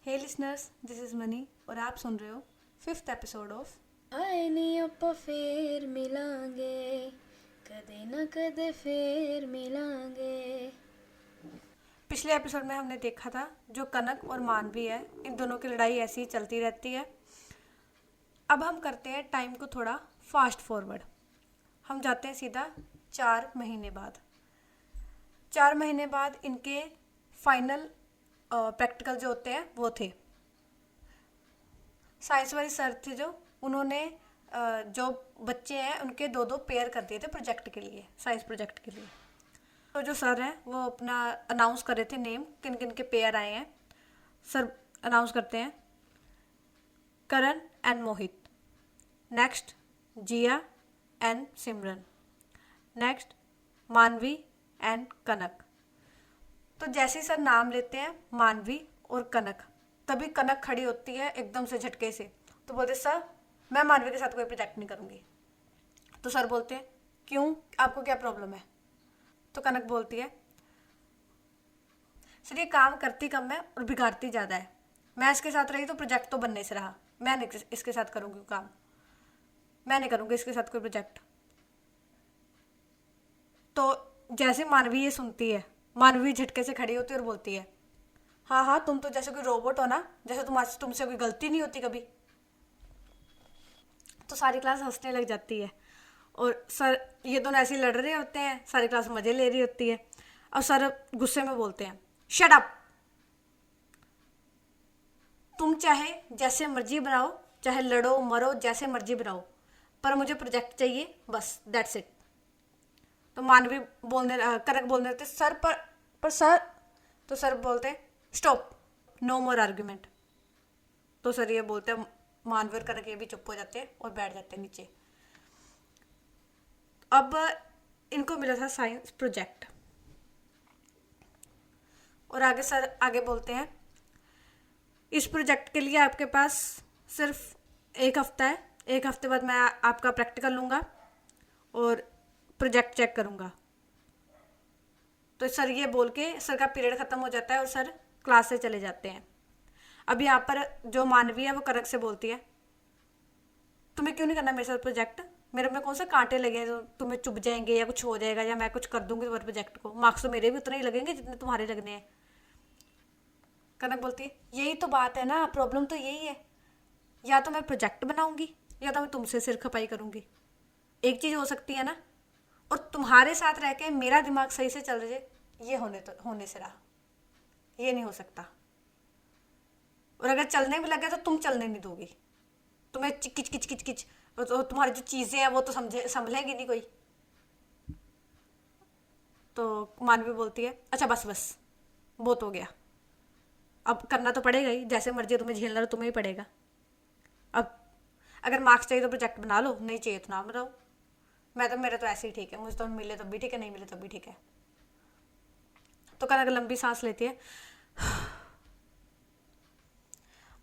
Hey listeners, this is Mani और आप सुन रहे हो 5th एपिसोड ऑफ ਆਏ ਨੀ ਆਪਾਂ ਫੇਰ ਮਿਲਾਂਗੇ ਕਦੇ ਨਾ ਕਦੇ ਫੇਰ ਮਿਲਾਂਗੇ। पिछले एपिसोड में हमने देखा था जो कनक और मानवी है, इन दोनों की लड़ाई ऐसी ही चलती रहती है। अब हम करते हैं टाइम को थोड़ा फास्ट फॉरवर्ड। हम जाते हैं सीधा 4 महीने बाद। 4 महीने बाद इनके फाइनल प्रैक्टिकल जो होते हैं वो थे। साइंस वाले सर थे जो उन्होंने जो बच्चे हैं उनके दो दो पेयर कर दिए थे प्रोजेक्ट के लिए, साइंस प्रोजेक्ट के लिए। तो जो सर हैं वो अपना अनाउंस कर रहे थे नेम, किन किन के पेयर आए हैं। सर अनाउंस करते हैं Karan and Mohit, next Jiya and Simran, next Manvi and Kanak. तो जैसे ही सर नाम लेते हैं मानवी और कनक, तभी कनक खड़ी होती है एकदम से झटके से। तो बोलते सर मैं मानवी के साथ कोई प्रोजेक्ट नहीं करूँगी। तो सर बोलते हैं क्यों, आपको क्या प्रॉब्लम है। तो कनक बोलती है सर ये काम करती कम है और बिगाड़ती ज़्यादा है। मैं इसके साथ रही तो प्रोजेक्ट तो बनने से रहा, मैं नहीं इसके साथ करूँगी काम, मैं नहीं करूँगी इसके साथ कोई प्रोजेक्ट। तो जैसे मानवी ये सुनती है, मानवी झटके से खड़ी होती है और बोलती है हाँ हाँ तुम तो जैसे कोई रोबोट हो ना, जैसे तुमसे कोई गलती नहीं होती कभी। तो सारी क्लास हंसने लग जाती है और सर ये दोनों ऐसे ही लड़ रहे होते हैं, सारी क्लास मजे ले रही होती है। और सर गुस्से में बोलते हैं शट अप, तुम चाहे जैसे मर्जी बनाओ, चाहे लड़ो मरो जैसे मर्जी बनाओ, पर मुझे प्रोजेक्ट चाहिए बस, दैट्स इट। तो मानवी कनक बोलने लगते सर पर सर। तो सर बोलते स्टॉप, नो मोर आर्ग्यूमेंट। तो सर ये बोलते हैं, मानवी और कनक ये भी चुप हो जाते हैं और बैठ जाते हैं नीचे। अब इनको मिला था साइंस प्रोजेक्ट और आगे सर आगे बोलते हैं इस प्रोजेक्ट के लिए आपके पास सिर्फ 1 हफ्ता है, 1 हफ्ते बाद मैं आपका प्रैक्टिकल लूँगा और प्रोजेक्ट चेक करूँगा। तो सर ये बोल के सर का पीरियड ख़त्म हो जाता है और सर क्लास से चले जाते हैं। अब यहाँ पर जो मानवी है वो कनक से बोलती है तुम्हें क्यों नहीं करना मेरे साथ प्रोजेक्ट, मेरे में कौन सा कांटे लगे हैं जो तुम्हें चुभ जाएंगे या कुछ हो जाएगा या मैं कुछ कर दूंगी तुम्हारे प्रोजेक्ट को, मार्क्स तो मेरे भी उतने ही लगेंगे जितने तुम्हारे लगने हैं। कनक बोलती है यही तो बात है ना, प्रॉब्लम तो यही है, या तो मैं प्रोजेक्ट बनाऊंगी या तो मैं तुमसे सिर खपाई करूंगी, एक चीज़ हो सकती है ना। और तुम्हारे साथ रह के मेरा दिमाग सही से चल रहे, ये होने से रहा, ये नहीं हो सकता। और अगर चलने भी लगे तो तुम चलने नहीं दोगी, तुम्हें किच किच किच किच, तो तुम्हारी जो चीज़ें हैं वो तो संभलेंगी नहीं कोई। तो मानवी बोलती है अच्छा बस बस बहुत हो गया, अब करना तो पड़ेगा ही, जैसे मर्जी तुम्हें झेलना तो तुम्हें ही पड़ेगा। अब अगर मार्क्स चाहिए तो प्रोजेक्ट बना लो, नहीं चाहिए तो ना बनाओ, मेरा तो ऐसे ही ठीक है, मुझे तो मिले तब भी ठीक है, नहीं मिले तब भी ठीक है। तो कनक लंबी सांस लेती है।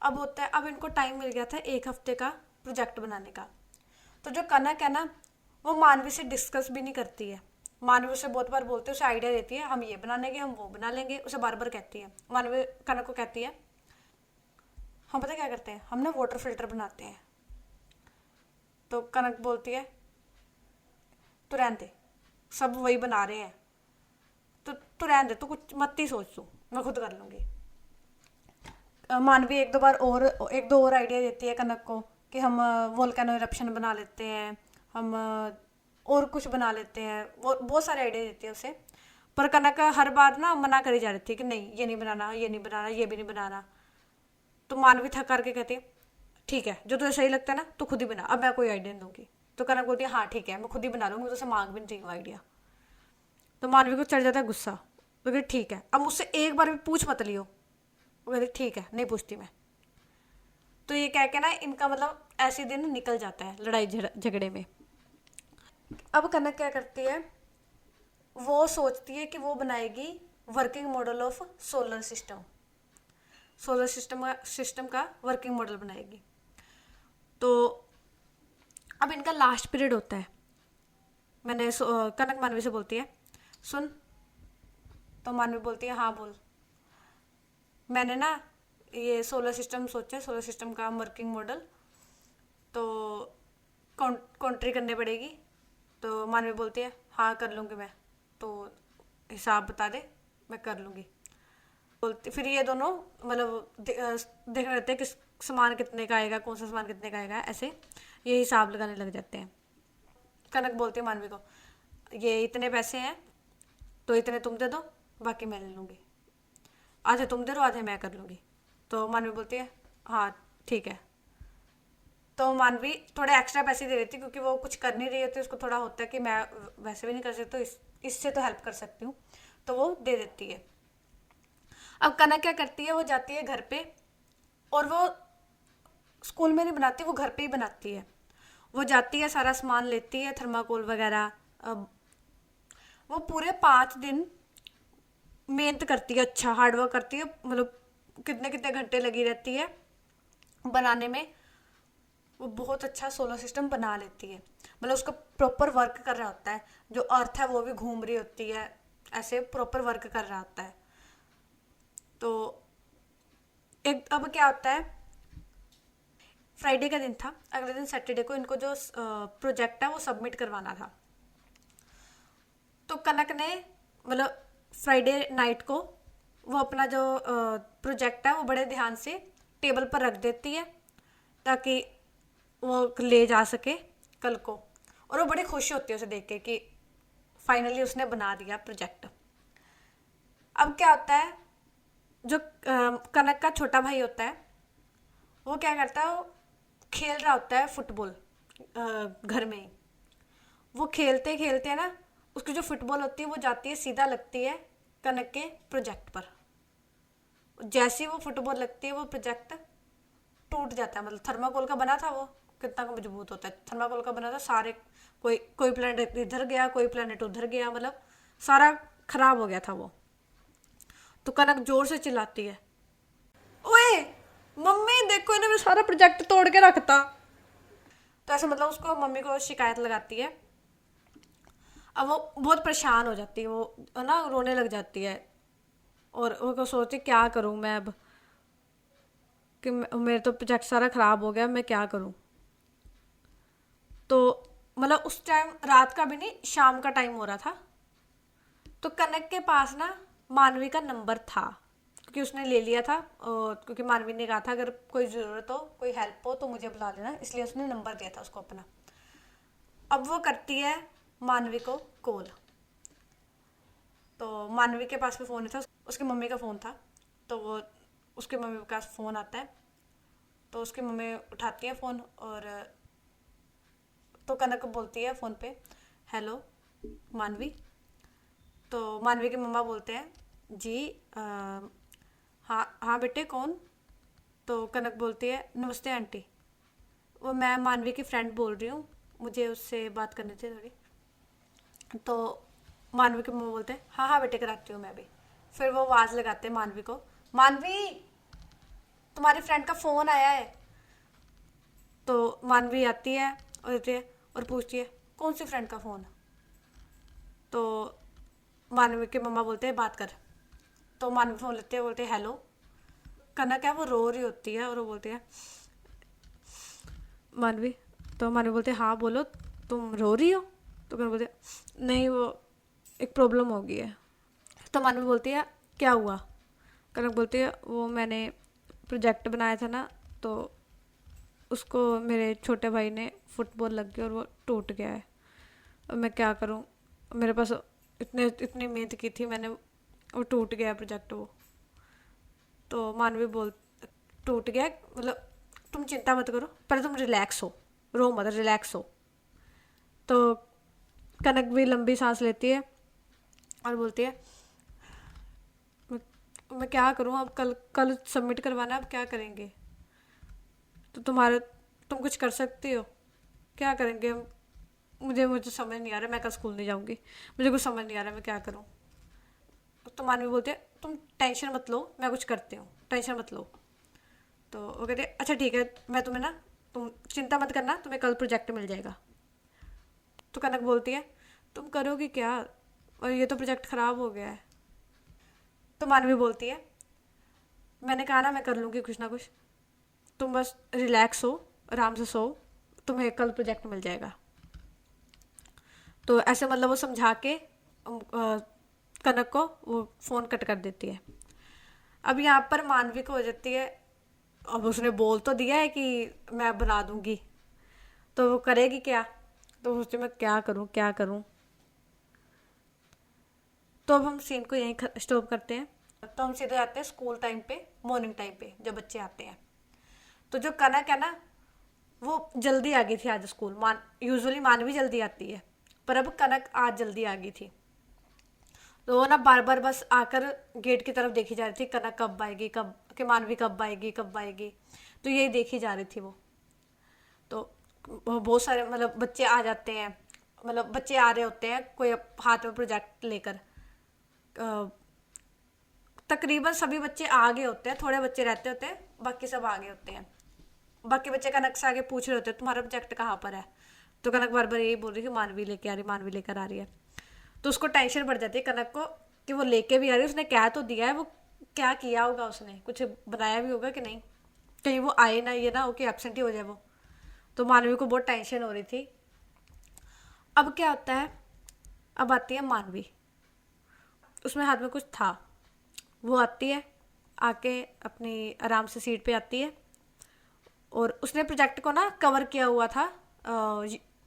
अब होता है, अब इनको टाइम मिल गया था 1 हफ्ते का प्रोजेक्ट बनाने का। तो जो कनक है ना वो मानवी से डिस्कस भी नहीं करती है। मानवी उसे बहुत बार बोलते है, उसे आइडिया देती है हम ये बना लेंगे, हम वो बना लेंगे, उसे बार बार कहती है। मानवी कनक को कहती है हम पता क्या करते हैं, हम ना वाटर फिल्टर बनाते हैं। तो कनक बोलती है तो रहने दे, सब वही बना रहे हैं, तो रहने दे, तो कुछ मत ही सोच, तू मैं खुद कर लूँगी। मानवी एक दो और आइडिया देती है कनक को कि हम वोल्केनो इरप्शन बना लेते हैं, हम और कुछ बना लेते हैं, वो बहुत सारे आइडिया देती है उसे। पर कनक हर बार ना मना करी जा रही थी कि नहीं ये नहीं बनाना, ये नहीं बनाना, ये भी नहीं बनाना। तो मानवी थक करके कहती है ठीक है जो तुझे सही लगता है ना तो खुद ही बना, अब मैं कोई आइडिया नहीं दूंगी। तो कनक बोलती है हाँ ठीक है मैं खुद ही बना लूँगी, तो मांग भी नहीं चाहिए आइडिया। तो मानवी को चढ़ जाता है गुस्सा, तो कहती ठीक है अब मुझसे एक बार भी पूछ मत लियो। वो कहती ठीक है नहीं पूछती मैं। तो ये कह के ना इनका मतलब ऐसे दिन निकल जाता है लड़ाई झगड़े में। अब कनक क्या करती है, वो सोचती है कि वो बनाएगी working model of solar system का वर्किंग मॉडल बनाएगी। तो अब इनका लास्ट पीरियड होता है। कनक मानवी से बोलती है सुन। तो मानवी बोलती है हाँ बोल। मैंने ना ये सोलर सिस्टम सोचा, सोलर सिस्टम का वर्किंग मॉडल। तो कॉन्ट्री करनी पड़ेगी। तो मानवी बोलती है हाँ कर लूँगी मैं, तो हिसाब बता दे मैं कर लूँगी। बोलती फिर ये दोनों मतलब देख रहे थे कि सामान कितने का आएगा, कौन सा सामान कितने का आएगा, ऐसे ये हिसाब लगाने लग जाते हैं। कनक बोलती है मानवी को ये इतने पैसे हैं तो इतने तुम दे दो, बाकी मैं ले लूँगी। आधे तुम दे दो, आधे मैं कर लूँगी। तो मानवी बोलती है हाँ ठीक है। तो मानवी थोड़े एक्स्ट्रा पैसे दे देती क्योंकि वो कुछ कर नहीं रही होती, उसको थोड़ा होता है कि मैं वैसे भी नहीं कर सकती, तो इससे तो हेल्प कर सकती हूँ, तो वो दे देती है। अब कनक क्या करती है, वो जाती है घर पे, और वो स्कूल में नहीं बनाती, वो घर पे ही बनाती है। वो जाती है, सारा सामान लेती है, थर्माकोल वगैरह। अब वो पूरे 5 दिन मेहनत करती है, अच्छा हार्डवर्क करती है, मतलब कितने कितने घंटे लगी रहती है बनाने में। वो बहुत अच्छा सोलर सिस्टम बना लेती है, मतलब उसका प्रॉपर वर्क कर रहा होता है, जो अर्थ है वो भी घूम रही होती है, ऐसे प्रॉपर वर्क कर रहा होता है। तो एक अब क्या होता है, फ्राइडे का दिन था, अगले दिन सैटरडे को इनको जो प्रोजेक्ट है वो सबमिट करवाना था। तो कनक ने मतलब फ्राइडे नाइट को वो अपना जो प्रोजेक्ट है वो बड़े ध्यान से टेबल पर रख देती है ताकि वो ले जा सके कल को, और वो बड़ी खुश होती है उसे देख के कि फाइनली उसने बना दिया प्रोजेक्ट। अब क्या होता है, जो कनक का छोटा भाई होता है वो क्या करता है, वो खेल रहा होता है फुटबॉल घर में ही। वो खेलते खेलते ना उसकी जो फुटबॉल होती है वो जाती है सीधा लगती है कनक के प्रोजेक्ट पर। जैसे ही वो फुटबॉल लगती है वो प्रोजेक्ट टूट जाता है, मतलब थर्माकोल का बना था, वो कितना का मजबूत होता है, थर्माकोल का बना था, सारे कोई प्लेनेट इधर गया, कोई प्लेनेट उधर गया, मतलब सारा खराब हो गया था वो। तो कनक जोर से चिल्लाती है ओए मम्मी देखो इन्हें मेरा सारा प्रोजेक्ट तोड़ के रखता। तो ऐसे मतलब उसको मम्मी को शिकायत लगाती है। अब वो बहुत परेशान हो जाती है, वो ना रोने लग जाती है, और वो सोचती क्या करूं मैं अब, कि मेरे तो प्रोजेक्ट सारा ख़राब हो गया, मैं क्या करूं। तो मतलब उस टाइम रात का भी नहीं, शाम का टाइम हो रहा था। तो कनक के पास ना मानवी का नंबर था, क्योंकि उसने ले लिया था, और क्योंकि मानवी ने कहा था अगर कोई ज़रूरत हो, कोई हेल्प हो तो मुझे बुला लेना, इसलिए उसने नंबर दिया था उसको अपना। अब वो करती है मानवी को कॉल। तो मानवी के पास भी फ़ोन था, उसकी मम्मी का फ़ोन था, तो वो उसके मम्मी के पास फ़ोन आता है, तो उसकी मम्मी उठाती है फ़ोन, और तो कनक बोलती है फ़ोन पे हेलो मानवी। तो मानवी के मम्मा बोलते हैं जी हाँ हाँ बेटे कौन। तो कनक बोलती है नमस्ते आंटी, वो मैं मानवी की फ्रेंड बोल रही हूँ, मुझे उससे बात करनी थी थोड़ी। तो मानवी के मम्मा बोलते हैं हाँ हाँ बेटे कराती हूँ मैं भी। फिर वो आवाज़ लगाते हैं मानवी को, मानवी तुम्हारी फ्रेंड का फ़ोन आया है। तो मानवी आती है और पूछती है कौन सी फ्रेंड का फ़ोन। तो मानवी के मम्मा बोलते हैं बात कर। तो मानवी फ़ोन लेते हैं, बोलते हैं हेलो। कनक है वो रो रही होती है, और वो बोलती है मानवी। तो मानवी बोलते हैं हाँ बोलो तुम रो रही हो। तो कनक बोलते हैं नहीं वो एक प्रॉब्लम हो गई है। तो मानवी बोलती है क्या हुआ। कनक बोलती है वो मैंने प्रोजेक्ट बनाया था ना, तो उसको मेरे छोटे भाई ने फुटबॉल लग गया और वो टूट गया है, और मैं क्या करूं, मेरे पास इतनी मेहनत की थी मैंने, वो टूट गया प्रोजेक्ट वो। तो मानवी बोल टूट गया मतलब तुम चिंता मत करो, पहले तुम रिलैक्स हो, रो मत, रिलैक्स हो। तो कनक भी लंबी सांस लेती है और बोलती है मैं क्या करूं, अब कल सबमिट करवाना, अब क्या करेंगे। तो तुम कुछ कर सकती हो, क्या करेंगे हम, मुझे समझ नहीं आ रहा, मैं कल स्कूल नहीं जाऊंगी, मुझे कुछ समझ नहीं आ रहा मैं क्या करूं। तो मानवी बोलते हैं तुम टेंशन मत लो, मैं कुछ करती हूँ, टेंशन मत लो। तो वो कहते हैं अच्छा ठीक है, मैं तुम्हें ना, तुम चिंता मत करना, तुम्हें कल प्रोजेक्ट मिल जाएगा। तो कनक बोलती है तुम करोगी क्या, और ये तो प्रोजेक्ट ख़राब हो गया है। तो मानवी बोलती है मैंने कहा ना मैं कर लूँगी कुछ ना कुछ, तुम बस रिलैक्स हो, आराम से सो, तुम्हें कल प्रोजेक्ट मिल जाएगा। तो ऐसे मतलब वो समझा के कनक को वो फ़ोन कट कर देती है। अब यहाँ पर मानवी को हो जाती है, अब उसने बोल तो दिया है कि मैं बना दूंगी, तो वो करेगी क्या। तो वो सोचती मैं क्या करूँ क्या करूँ। तो अब हम सीन को यहीं स्टॉप करते हैं। तो हम सीधे जाते हैं स्कूल टाइम पे, मॉर्निंग टाइम पे जब बच्चे आते हैं। तो जो कनक है ना, वो जल्दी आ गई थी आज स्कूल। यूजुअली मानवी जल्दी आती है, पर अब कनक आज जल्दी आ गई थी। तो वो ना बार बार बस आकर गेट की तरफ देखी जा रही थी, कनक कब आएगी, कब कि मानवी कब आएगी कब आएगी। तो यही देखी जा रही थी वो। तो बहुत सारे मतलब बच्चे आ जाते हैं, मतलब बच्चे आ रहे होते हैं कोई हाथ में प्रोजेक्ट लेकर। तकरीबन सभी बच्चे आ गए होते हैं, थोड़े बच्चे रहते होते हैं, बाकी सब आ गए होते हैं। बाकी बच्चे कनक से आगे पूछ रहे होते हैं तुम्हारा प्रोजेक्ट कहाँ पर है। तो कनक बार बार यही बोल रही है कि मानवी लेके आ रही, मानवी लेकर आ रही है। तो उसको टेंशन बढ़ जाती है कनक को कि वो लेके भी आ रही है, उसने क्या तो दिया है, वो क्या किया होगा, उसने कुछ बनाया भी होगा कि नहीं, कहीं वो आए ना, ये ना हो कि एबसेंट ही हो जाए वो। तो मानवी को बहुत टेंशन हो रही थी। अब क्या होता है, अब आती है मानवी, उसमें हाथ में कुछ था। वो आती है, आके अपनी आराम से सीट पे आती है, और उसने प्रोजेक्ट को ना कवर किया हुआ था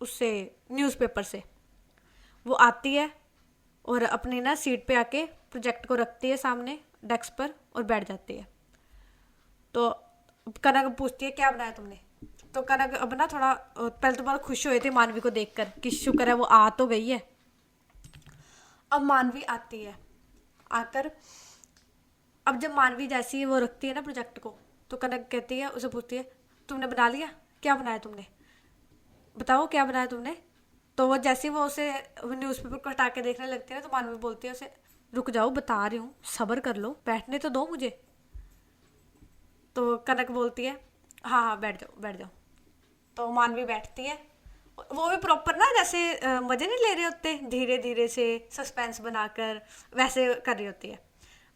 उससे, न्यूज़पेपर से। वो आती है और अपनी ना सीट पे आके प्रोजेक्ट को रखती है सामने डेस्क पर और बैठ जाती है। तो कनक पूछती है क्या बनाया तुमने। तो कनक अब ना थोड़ा पहले तो बहुत खुश हुए थे मानवी को देखकर कि शुक्र है वो आ तो गई है। अब मानवी आती है, आकर अब जब मानवी जैसी ही वो रखती है ना प्रोजेक्ट को, तो कनक कहती है, उसे पूछती है तुमने बना लिया, क्या बनाया तुमने, बताओ क्या बनाया तुमने। तो वो जैसे ही वो उसे न्यूज़पेपर को हटा के देखने लगती है ना, तो मानवी बोलती है उसे रुक जाओ बता रही हूँ, सब्र कर लो, बैठने तो दो मुझे। तो कनक बोलती है हाँ हाँ बैठ जाओ बैठ जाओ। तो मानवी बैठती है, वो भी प्रॉपर ना जैसे मजे नहीं ले रहे होते, धीरे धीरे से सस्पेंस बनाकर वैसे कर रही होती है।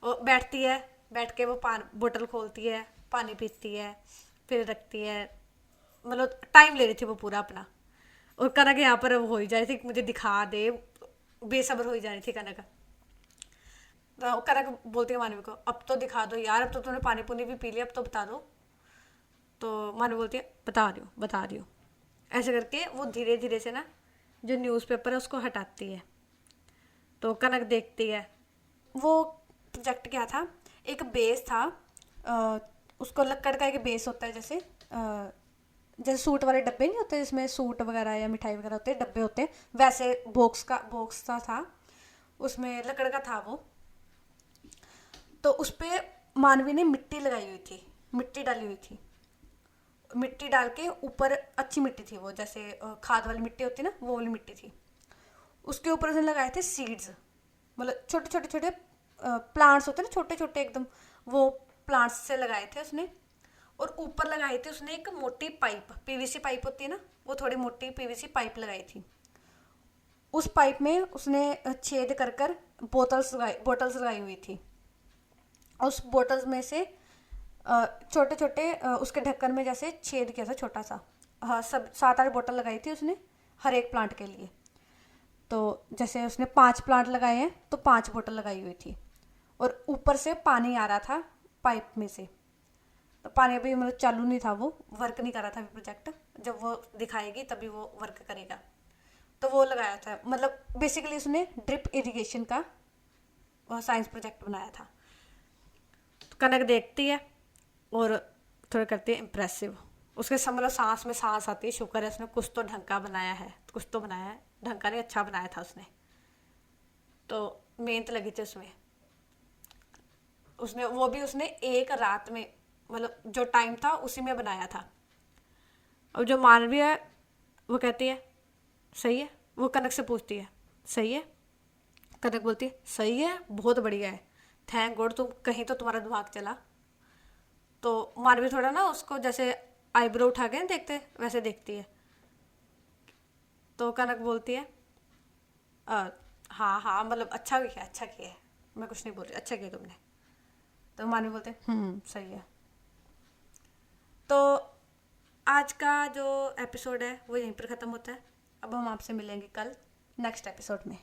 वो बैठती है, बैठ के वो बोतल खोलती है, पानी पीती है, फिर रखती है, मतलब टाइम ले रही थी वो पूरा अपना। और कनक यहाँ पर हो ही जा रही थी मुझे दिखा दे, बेसब्र हो ही जा रही थी कनक। तो कनक बोलती है मानवी को अब तो दिखा दो यार, अब तो तुमने पानी पुनी भी पी लिया, अब तो बता दो। तो मानवी बोलती है बता रही हूँ बता रही हूँ। ऐसे करके वो धीरे धीरे से ना जो न्यूज़पेपर है उसको हटाती है। तो कनक देखती है, वो प्रोजेक्ट क्या था, एक बेस था, उसको लक्कड़ का एक बेस होता है, जैसे सूट वाले डब्बे नहीं होते जिसमें सूट वगैरह या मिठाई वगैरह होते हैं, डब्बे होते हैं, वैसे बॉक्स सा था, उसमें लकड़ का था वो। तो उस पर मानवी ने मिट्टी लगाई हुई थी, मिट्टी डाली हुई थी, मिट्टी डाल के ऊपर अच्छी मिट्टी थी वो, जैसे खाद वाली मिट्टी होती है ना, वो वाली मिट्टी थी। उसके ऊपर उसने लगाए थे सीड्स, मतलब छोटे छोटे छोटे प्लांट्स होते हैं ना, छोटे छोटे एकदम, वो प्लांट्स से लगाए थे उसने। और ऊपर लगाई थी उसने एक मोटी पाइप, पीवीसी पाइप होती है ना, वो थोड़ी मोटी पीवीसी पाइप लगाई थी। उस पाइप में उसने छेद कर कर बोतल्स लगाई हुई थी। उस बोतल्स में से छोटे छोटे उसके ढक्कन में जैसे छेद किया था छोटा सा। हाँ, सब 7-8 बोतल लगाई थी उसने हर एक प्लांट के लिए। तो जैसे उसने 5 प्लांट लगाए हैं तो 5 बोतल लगाई हुई थी, और ऊपर से पानी आ रहा था पाइप में से। तो पानी अभी मतलब चालू नहीं था, वो वर्क नहीं कर रहा था अभी प्रोजेक्ट, जब वो दिखाएगी तभी वो वर्क करेगा। तो वो लगाया था, मतलब बेसिकली उसने ड्रिप इरिगेशन का साइंस प्रोजेक्ट बनाया था। तो कनक देखती है और थोड़ा करती है इम्प्रेसिव, उसके मतलब सांस में सांस आती है, शुक्र है उसने कुछ तो ढंग का बनाया है, कुछ तो बनाया है, ढंग का नहीं अच्छा बनाया था उसने। तो मेहनत लगी थी उसमें, उसने वो भी उसने एक रात में, मतलब जो टाइम था उसी में बनाया था। और जो मानवी है वो कहती है सही है, वो कनक से पूछती है सही है। कनक बोलती है सही है, बहुत बढ़िया है, थैंक गॉड तुम कहीं तो तुम्हारा दिमाग चला। तो मानवी थोड़ा ना उसको जैसे आईब्रो उठा के देखते वैसे देखती है। तो कनक बोलती है हाँ हाँ मतलब अच्छा किया है, मैं कुछ नहीं बोल रही, अच्छा किया तुमने। तो मानवी बोलते हैं सही है। तो आज का जो एपिसोड है वो यहीं पर ख़त्म होता है। अब हम आपसे मिलेंगे कल नेक्स्ट एपिसोड में।